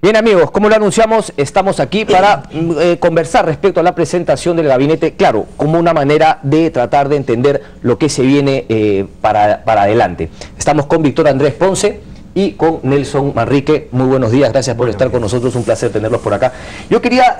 Bien amigos, como lo anunciamos, estamos aquí para conversar respecto a la presentación del gabinete, claro, como una manera de tratar de entender lo que se viene para adelante. Estamos con Víctor Andrés Ponce y con Nelson Manrique. Muy buenos días, gracias por estar con nosotros, un placer tenerlos por acá. Yo quería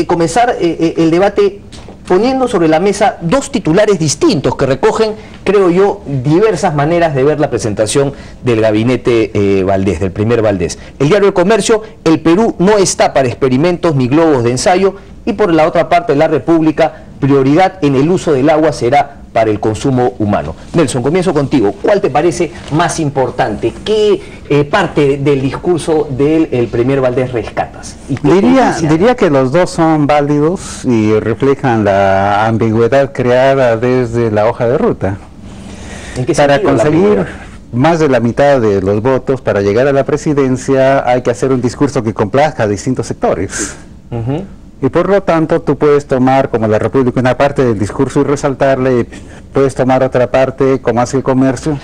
comenzar el debate poniendo sobre la mesa dos titulares distintos que recogen, creo yo, diversas maneras de ver la presentación del gabinete Valdés, del primer Valdés. El diario El Comercio: el Perú no está para experimentos ni globos de ensayo, y por la otra parte La República: prioridad en el uso del agua será para el consumo humano. Nelson, comienzo contigo. ¿Cuál te parece más importante? ¿Qué parte del discurso del primer Valdés rescatas? Diría que los dos son válidos y reflejan la ambigüedad creada desde la hoja de ruta. ¿En qué para sentido conseguir más de la mitad de los votos para llegar a la presidencia hay que hacer un discurso que complazca a distintos sectores. Y por lo tanto tú puedes tomar como La República una parte del discurso y resaltarle, y puedes tomar otra parte como hace El Comercio,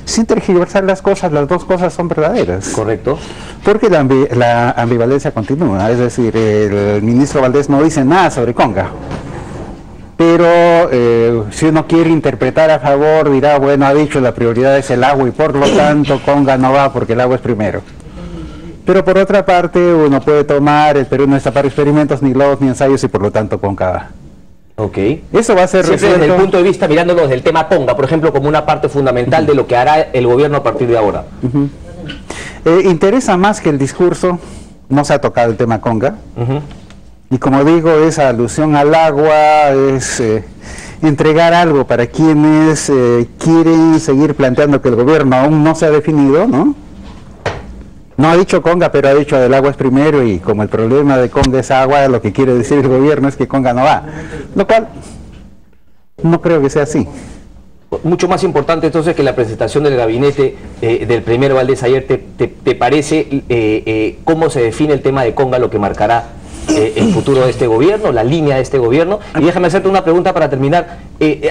sin tergiversar las cosas. Las dos cosas son verdaderas. Correcto. Porque la ambivalencia continúa, es decir, el ministro Valdés no dice nada sobre Conga. Pero si uno quiere interpretar a favor, dirá, bueno, ha dicho la prioridad es el agua y por lo tanto Conga no va porque el agua es primero. Pero por otra parte, uno puede tomar, el Perú no está para experimentos, ni globos, ni ensayos, y por lo tanto Conga va. Ok. Eso va a ser siempre desde el punto de vista, mirándolo desde el tema Conga, por ejemplo, como una parte fundamental de lo que hará el gobierno a partir de ahora. Interesa más que el discurso, no se ha tocado el tema Conga. Y como digo, esa alusión al agua es entregar algo para quienes quieren seguir planteando que el gobierno aún no se ha definido, ¿no? No ha dicho Conga, pero ha dicho el agua es primero, y como el problema de Conga es agua, lo que quiere decir el gobierno es que Conga no va. Lo cual no creo que sea así. Mucho más importante entonces que la presentación del gabinete del primer Valdés ayer, ¿te parece cómo se define el tema de Conga, lo que marcará el futuro de este gobierno, la línea de este gobierno? Y déjame hacerte una pregunta para terminar.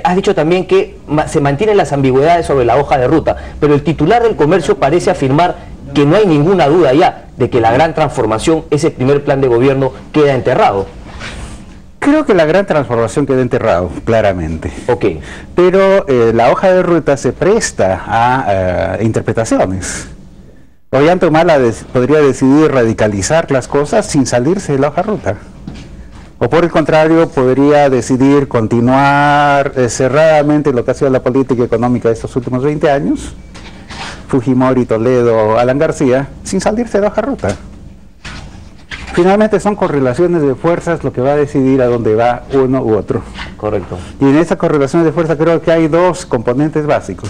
Has dicho también que se mantienen las ambigüedades sobre la hoja de ruta, pero el titular del Comercio parece afirmar que no hay ninguna duda ya de que la gran transformación, ese primer plan de gobierno, queda enterrado. Creo que la gran transformación queda enterrado, claramente. Ok. Pero la hoja de ruta se presta a interpretaciones. Ollanta Humala podría decidir radicalizar las cosas sin salirse de la hoja de ruta. O por el contrario, podría decidir continuar cerradamente lo que ha sido la política económica de estos últimos 20 años, Fujimori, Toledo, Alan García, sin salirse de la hoja de ruta. Finalmente son correlaciones de fuerzas lo que va a decidir a dónde va uno u otro. Correcto. Y en esas correlaciones de fuerza creo que hay dos componentes básicos.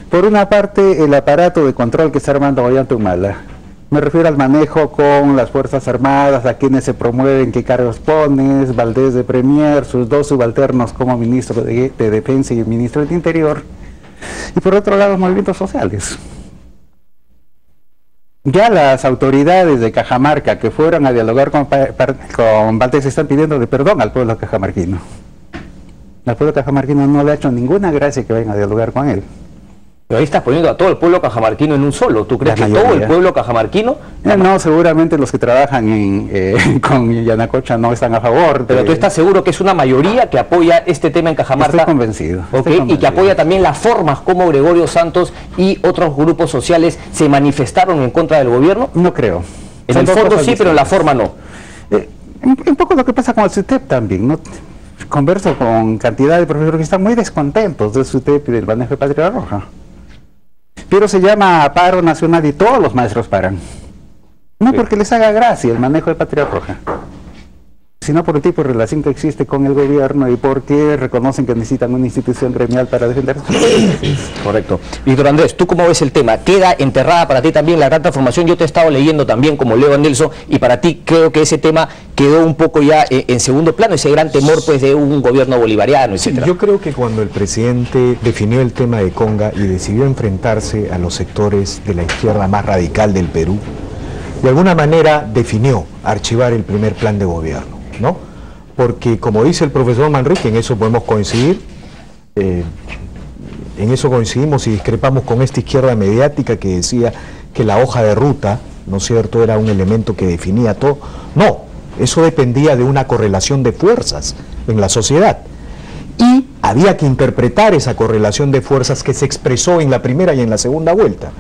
Por una parte, el aparato de control que está armando Ollanta Humala. Me refiero al manejo con las Fuerzas Armadas, a quienes se promueven, qué cargos pones, Valdés de Premier, sus dos subalternos como ministro de Defensa y ministro del Interior. Y por otro lado, los movimientos sociales. Ya las autoridades de Cajamarca que fueron a dialogar con Valdés están pidiéndole perdón al pueblo cajamarquino. Al pueblo cajamarquino no le ha hecho ninguna gracia que vayan a dialogar con él. Pero ahí estás poniendo a todo el pueblo cajamarquino en un solo. ¿Tú crees que todo el pueblo cajamarquino? No, seguramente los que trabajan con Yanacocha no están a favor. Pero tú estás seguro que es una mayoría que apoya este tema en Cajamarca. Estoy convencido. Y que apoya también las formas como Gregorio Santos y otros grupos sociales se manifestaron en contra del gobierno. No creo. En el fondo sí, pero en la forma no. Un poco lo que pasa con el SUTEP también, ¿no? Converso con cantidad de profesores que están muy descontentos del SUTEP y del manejo de Patria Roja. Pero se llama paro nacional y todos los maestros paran. No porque les haga gracia el manejo de Patria Roja, sino por el tipo de relación que existe con el gobierno y porque reconocen que necesitan una institución gremial para defender sus intereses. Correcto. Víctor Andrés, ¿tú cómo ves el tema? ¿Queda enterrada para ti también la gran transformación? Yo te he estado leyendo también como leo a Nelson, y para ti creo que ese tema quedó un poco ya en segundo plano, ese gran temor pues de un gobierno bolivariano, etc. Yo creo que cuando el presidente definió el tema de Conga y decidió enfrentarse a los sectores de la izquierda más radical del Perú, de alguna manera definió archivar el primer plan de gobierno, ¿no? Porque como dice el profesor Manrique, en eso podemos coincidir, en eso coincidimos y discrepamos con esta izquierda mediática que decía que la hoja de ruta ¿no es cierto?, era un elemento que definía todo. No, eso dependía de una correlación de fuerzas en la sociedad. Y había que interpretar esa correlación de fuerzas que se expresó en la primera y en la segunda vuelta,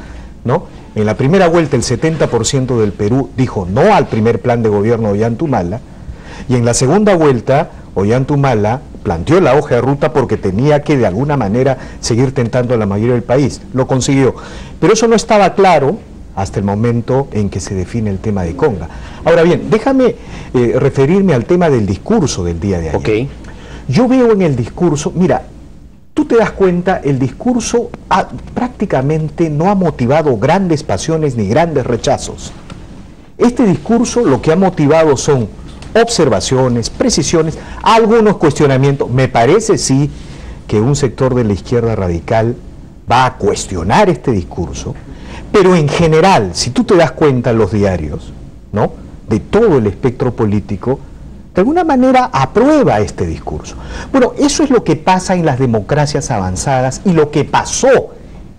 ¿no? En la primera vuelta el 70% del Perú dijo no al primer plan de gobierno de Ollanta-Humala, y en la segunda vuelta Ollanta-Humala planteó la hoja de ruta porque tenía que de alguna manera seguir tentando a la mayoría del país. Lo consiguió. Pero eso no estaba claro hasta el momento en que se define el tema de Conga. Ahora bien, déjame referirme al tema del discurso del día de ayer. Okay. Yo veo en el discurso, mira, tú te das cuenta, el discurso prácticamente no ha motivado grandes pasiones ni grandes rechazos. Este discurso lo que ha motivado son observaciones, precisiones, algunos cuestionamientos. Me parece sí que un sector de la izquierda radical va a cuestionar este discurso, pero en general, si tú te das cuenta en los diarios, ¿no?, de todo el espectro político, de alguna manera aprueba este discurso. Bueno, eso es lo que pasa en las democracias avanzadas y lo que pasó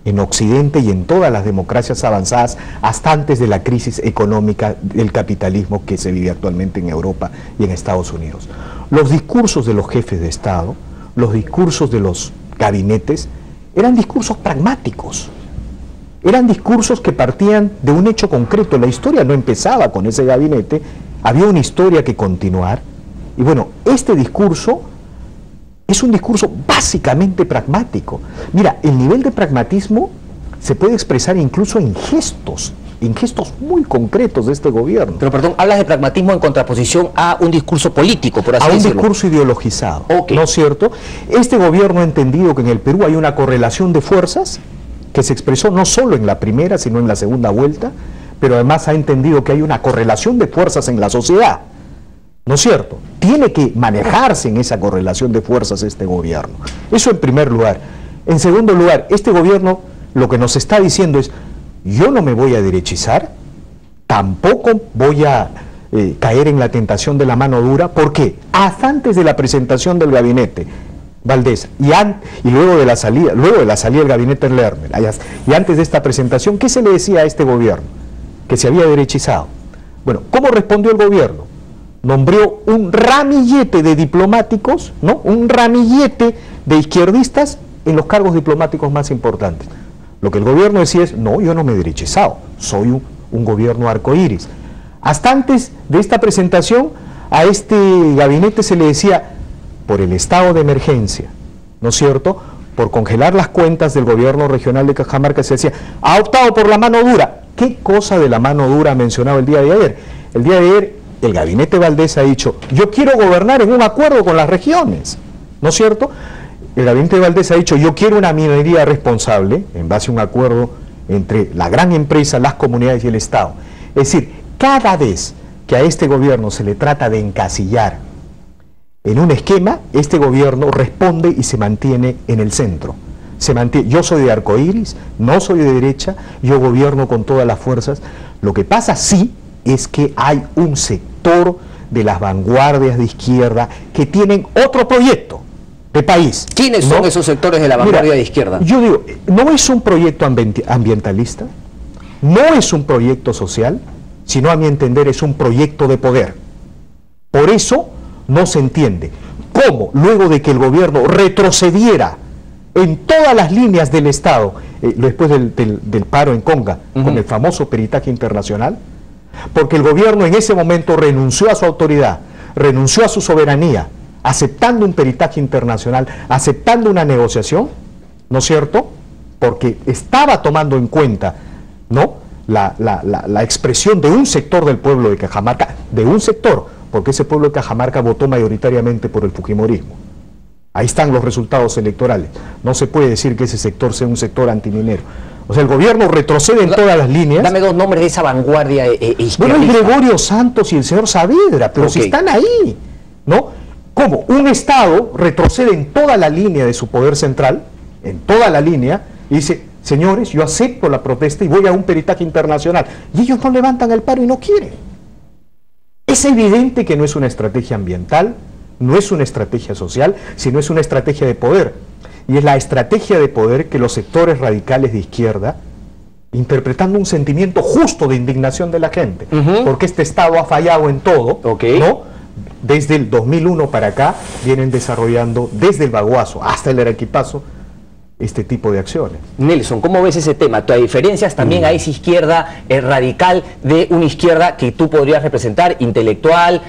en Occidente y en todas las democracias avanzadas hasta antes de la crisis económica del capitalismo que se vive actualmente en Europa y en Estados Unidos. Los discursos de los jefes de Estado, los discursos de los gabinetes, eran discursos pragmáticos, eran discursos que partían de un hecho concreto. La historia no empezaba con ese gabinete, había una historia que continuar, y bueno, este discurso es un discurso básicamente pragmático. Mira, el nivel de pragmatismo se puede expresar incluso en gestos muy concretos de este gobierno. Pero perdón, hablas de pragmatismo en contraposición a un discurso político, por así decirlo. A un discurso ideologizado, okay, ¿no es cierto? Este gobierno ha entendido que en el Perú hay una correlación de fuerzas que se expresó no solo en la primera, sino en la segunda vuelta, pero además ha entendido que hay una correlación de fuerzas en la sociedad, ¿no es cierto? Tiene que manejarse en esa correlación de fuerzas este gobierno. Eso en primer lugar. En segundo lugar, este gobierno lo que nos está diciendo es: yo no me voy a derechizar, tampoco voy a caer en la tentación de la mano dura. ¿Por qué? Hasta antes de la presentación del gabinete Valdés y luego de la salida del gabinete Lerner, y antes de esta presentación, ¿qué se le decía a este gobierno? Que se había derechizado. Bueno, ¿cómo respondió el gobierno? Nombró un ramillete de diplomáticos, ¿no?, un ramillete de izquierdistas en los cargos diplomáticos más importantes. Lo que el gobierno decía es: no, yo no me he derechizado, soy un gobierno arcoíris. Hasta antes de esta presentación, a este gabinete se le decía, por el estado de emergencia, ¿no es cierto?, por congelar las cuentas del gobierno regional de Cajamarca, se decía: ha optado por la mano dura. ¿Qué cosa de la mano dura ha mencionado el día de ayer? El día de ayer el gabinete Valdés ha dicho: yo quiero gobernar en un acuerdo con las regiones, ¿no es cierto? El gabinete Valdés ha dicho: yo quiero una minería responsable, en base a un acuerdo entre la gran empresa, las comunidades y el Estado. Es decir, cada vez que a este gobierno se le trata de encasillar en un esquema, este gobierno responde y se mantiene en el centro. Se mantiene: yo soy de arcoíris, no soy de derecha, yo gobierno con todas las fuerzas. Lo que pasa sí es que hay un sector de las vanguardias de izquierda que tienen otro proyecto de país. ¿Quiénes son esos sectores de la vanguardia de izquierda? Yo digo, no es un proyecto ambientalista, no es un proyecto social, sino, a mi entender, es un proyecto de poder. Por eso no se entiende cómo, luego de que el gobierno retrocediera en todas las líneas del Estado, después del paro en Conga, con el famoso peritaje internacional, porque el gobierno en ese momento renunció a su autoridad, renunció a su soberanía, aceptando un peritaje internacional, aceptando una negociación, ¿no es cierto?, porque estaba tomando en cuenta, ¿no?, la expresión de un sector del pueblo de Cajamarca, de un sector, porque ese pueblo de Cajamarca votó mayoritariamente por el fujimorismo. Ahí están los resultados electorales. No se puede decir que ese sector sea un sector antiminero. O sea, el gobierno retrocede en todas las líneas. Dame dos nombres de esa vanguardia izquierdista. Bueno, el Gregorio Santos y el señor Saavedra, pero si están ahí, ¿no? ¿Cómo? Un Estado retrocede en toda la línea de su poder central, en toda la línea, y dice: señores, yo acepto la protesta y voy a un peritaje internacional. Y ellos no levantan el paro y no quieren. Es evidente que no es una estrategia ambiental, no es una estrategia social, sino es una estrategia de poder. Y es la estrategia de poder que los sectores radicales de izquierda interpretando un sentimiento justo de indignación de la gente, porque este Estado ha fallado en todo, ¿no? Desde el 2001 para acá vienen desarrollando, desde el Baguazo hasta el Arequipazo, este tipo de acciones. Nelson, ¿cómo ves ese tema? ¿Tú hay diferencias también a esa izquierda radical de una izquierda que tú podrías representar, intelectual,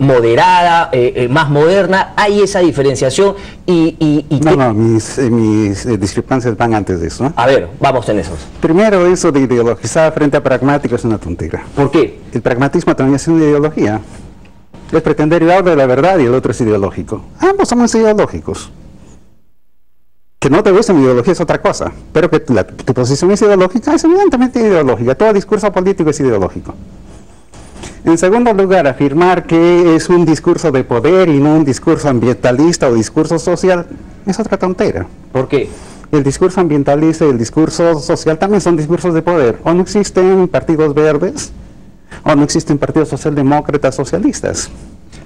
moderada, más moderna? ¿Hay esa diferenciación? No, mis discrepancias van antes de eso, ¿no? A ver, vamos en esos. Primero, eso de ideologizar frente a pragmático es una tontera. ¿Por qué? El pragmatismo también es una ideología. Es pretender el lado de la verdad y el otro es ideológico. Ambos somos ideológicos. Que no te guste mi ideología es otra cosa, pero que tu posición es ideológica, es evidentemente ideológica. Todo discurso político es ideológico. En segundo lugar, afirmar que es un discurso de poder y no un discurso ambientalista o discurso social es otra tontera. ¿Por qué? El discurso ambientalista y el discurso social también son discursos de poder. O no existen partidos verdes, o no existen partidos socialdemócratas socialistas.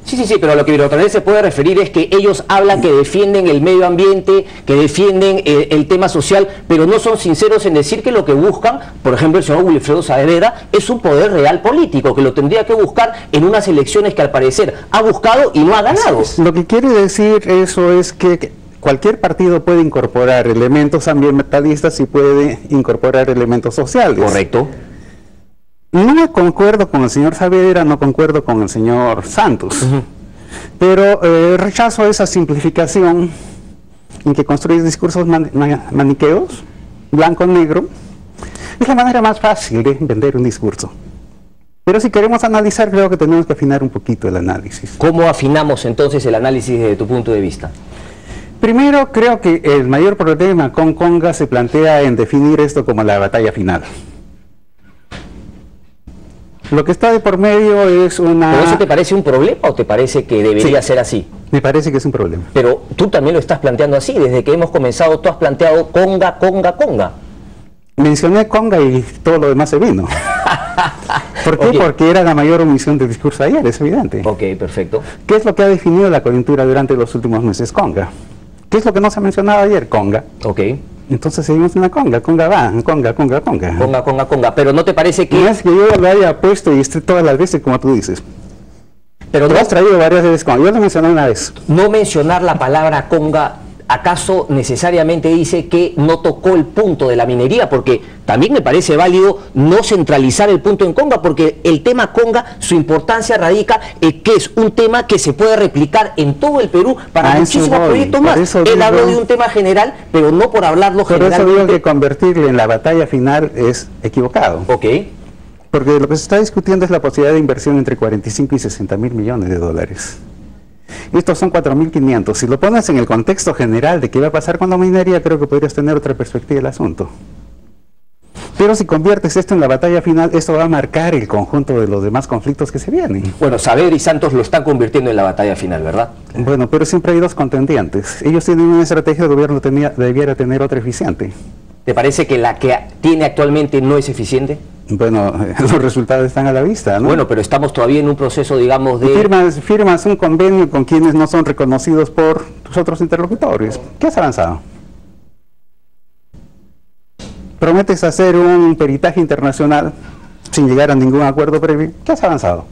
Sí, pero lo que Virotrandés se puede referir es que ellos hablan que defienden el medio ambiente, que defienden el tema social, pero no son sinceros en decir que lo que buscan, por ejemplo el señor Wilfredo Saavedra, es un poder real político, que lo tendría que buscar en unas elecciones que al parecer ha buscado y no ha ganado. Lo que quiere decir eso es que cualquier partido puede incorporar elementos ambientalistas y puede incorporar elementos sociales. Correcto. No concuerdo con el señor Saavedra, no concuerdo con el señor Santos, pero rechazo esa simplificación en que construir discursos maniqueos, blanco-negro, es la manera más fácil de vender un discurso. Pero si queremos analizar, creo que tenemos que afinar un poquito el análisis. ¿Cómo afinamos entonces el análisis desde tu punto de vista? Primero, creo que el mayor problema con Conga se plantea en definir esto como la batalla final. Lo que está de por medio es una... ¿Pero eso te parece un problema o te parece que debería ser así? Me parece que es un problema. Pero tú también lo estás planteando así. Desde que hemos comenzado, tú has planteado Conga, Conga, Conga. Mencioné Conga y todo lo demás se vino. ¿Por qué? Porque era la mayor omisión del discurso ayer, es evidente. Ok, perfecto. ¿Qué es lo que ha definido la coyuntura durante los últimos meses? Conga. ¿Qué es lo que no se ha mencionado ayer? Conga. Ok. Entonces seguimos en la conga, conga va, conga. Conga. Pero ¿no te parece que...? No es que yo lo haya puesto y esté todas las veces como tú dices. Pero tú no has traído varias veces conga, yo lo mencioné una vez. No mencionar la palabra conga, ¿acaso necesariamente dice que no tocó el punto de la minería? Porque también me parece válido no centralizar el punto en Conga, porque el tema Conga, su importancia radica en que es un tema que se puede replicar en todo el Perú para muchísimos proyectos más. Él habló de un tema general, pero no por hablarlo generalmente. Por eso digo que convertirle en la batalla final es equivocado. Ok. Porque lo que se está discutiendo es la posibilidad de inversión entre 45 y 60 mil millones de dólares. Estos son 4.500. Si lo pones en el contexto general de qué va a pasar con la minería, creo que podrías tener otra perspectiva del asunto. Pero si conviertes esto en la batalla final, esto va a marcar el conjunto de los demás conflictos que se vienen. Bueno, Saavedra y Santos lo están convirtiendo en la batalla final, ¿verdad? Bueno, pero siempre hay dos contendientes. Ellos tienen una estrategia, el gobierno debiera tener otra eficiente. ¿Te parece que la que tiene actualmente no es eficiente? Bueno, los resultados están a la vista, ¿no? Bueno, pero estamos todavía en un proceso, digamos, de... Firmas un convenio con quienes no son reconocidos por tus otros interlocutores. ¿Qué has avanzado? Prometes hacer un peritaje internacional sin llegar a ningún acuerdo previo. ¿Qué has avanzado?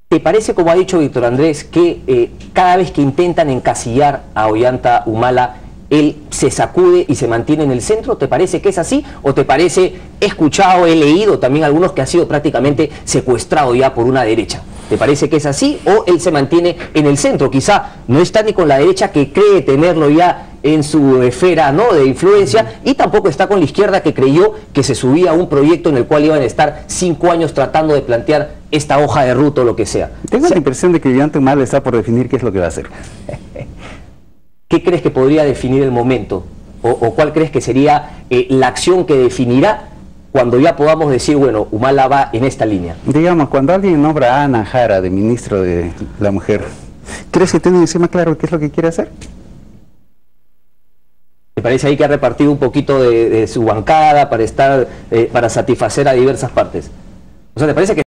¿Te parece, como ha dicho Víctor Andrés, que cada vez que intentan encasillar a Ollanta Humala, él se sacude y se mantiene en el centro? ¿Te parece que es así? ¿O te parece, he escuchado, he leído también algunos que ha sido prácticamente secuestrado ya por una derecha? ¿Te parece que es así? ¿O él se mantiene en el centro? Quizá no está ni con la derecha, que cree tenerlo ya en su esfera, ¿no?, de influencia, y tampoco está con la izquierda, que creyó que se subía a un proyecto en el cual iban a estar 5 años tratando de plantear esta hoja de ruta o lo que sea. Tengo la impresión de que Ollanta Humala está por definir qué es lo que va a hacer. ¿Qué crees que podría definir el momento? ¿O cuál crees que sería la acción que definirá cuando ya podamos decir, bueno, Humala va en esta línea? Digamos, cuando alguien nombra a Ana Jara de ministro de la Mujer, ¿crees que tiene encima claro qué es lo que quiere hacer? Me parece ahí que ha repartido un poquito de su bancada para satisfacer a diversas partes. O sea, ¿te parece que